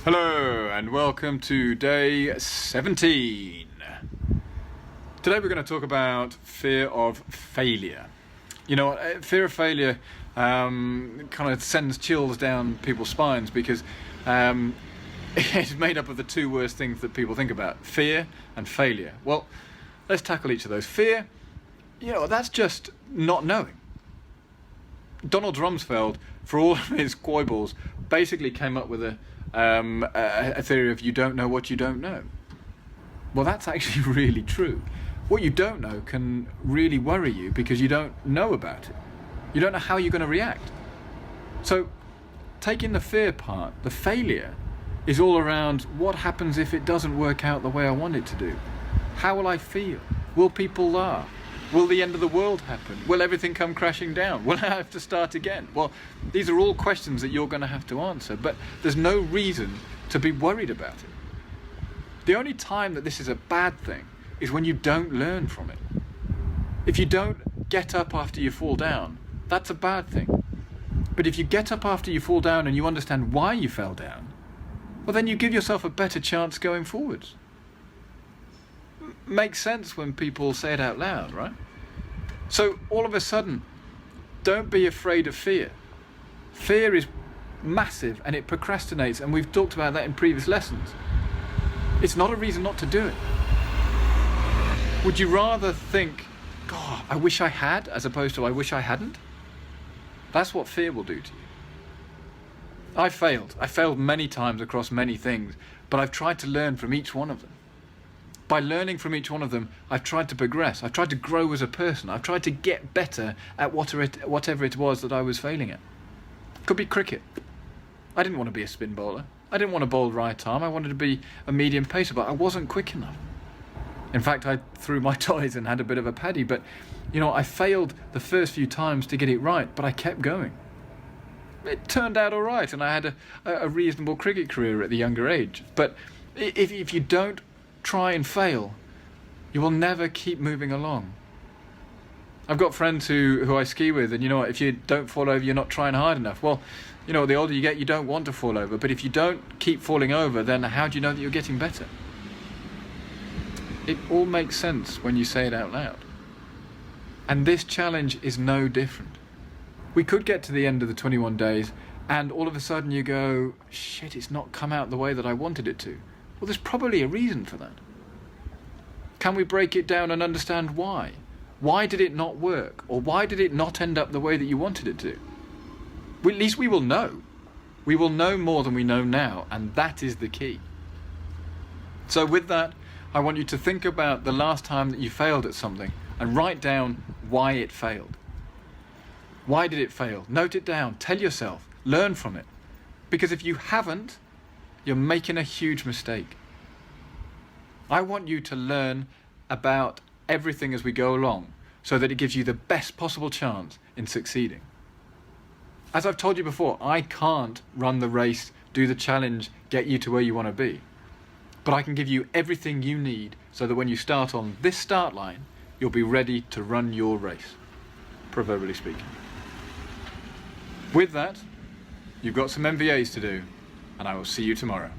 Hello and welcome to day 17. Today we're going to talk about fear of failure. You know, fear of failure kind of sends chills down people's spines because it's made up of the two worst things that people think about: fear and failure. Well, let's tackle each of those. Fear, that's just not knowing. Donald Rumsfeld, for all of his foibles, basically came up with a theory of you don't know what you don't know. Well, that's actually really true. What you don't know can really worry you because you don't know about it. You don't know how you're going to react. So, taking the fear part, the failure is all around what happens if it doesn't work out the way I want it to do. How will I feel? Will people laugh? Will the end of the world happen? Will everything come crashing down? Will I have to start again? Well, these are all questions that you're going to have to answer, but there's no reason to be worried about it. The only time that this is a bad thing is when you don't learn from it. If you don't get up after you fall down, that's a bad thing. But if you get up after you fall down and you understand why you fell down, well, then you give yourself a better chance going forwards. Makes sense when people say it out loud, right? So all of a sudden, don't be afraid of fear. Fear is massive and it procrastinates, and we've talked about that in previous lessons. It's not a reason not to do it. Would you rather think, God, I wish I had, as opposed to I wish I hadn't? That's what fear will do to you. I failed many times across many things, but I've tried to learn from each one of them. By learning from each one of them, I've tried to progress. I've tried to grow as a person. I've tried to get better at whatever it was that I was failing at. Could be cricket. I didn't want to be a spin bowler. I didn't want to bowl right arm. I wanted to be a medium pacer, but I wasn't quick enough. In fact, I threw my toys and had a bit of a paddy, but I failed the first few times to get it right, but I kept going. It turned out all right, and I had a reasonable cricket career at the younger age. But if you don't try and fail, you will never keep moving along. I've got friends who I ski with, and if you don't fall over, you're not trying hard enough. Well, the older you get, you don't want to fall over, but if you don't keep falling over, then how do you know that you're getting better? It all makes sense when you say it out loud. And this challenge is no different. We could get to the end of the 21 days, and all of a sudden you go, shit, it's not come out the way that I wanted it to. Well, there's probably a reason for that. Can we break it down and understand why? Why did it not work? Or why did it not end up the way that you wanted it to? Well, at least we will know. We will know more than we know now, and that is the key. So with that, I want you to think about the last time that you failed at something and write down why it failed. Why did it fail? Note it down. Tell yourself. Learn from it. Because if you haven't, you're making a huge mistake. I want you to learn about everything as we go along so that it gives you the best possible chance in succeeding. As I've told you before, I can't run the race, do the challenge, get you to where you want to be. But I can give you everything you need so that when you start on this start line, you'll be ready to run your race, proverbially speaking. With that, you've got some MVAs to do, and I will see you tomorrow.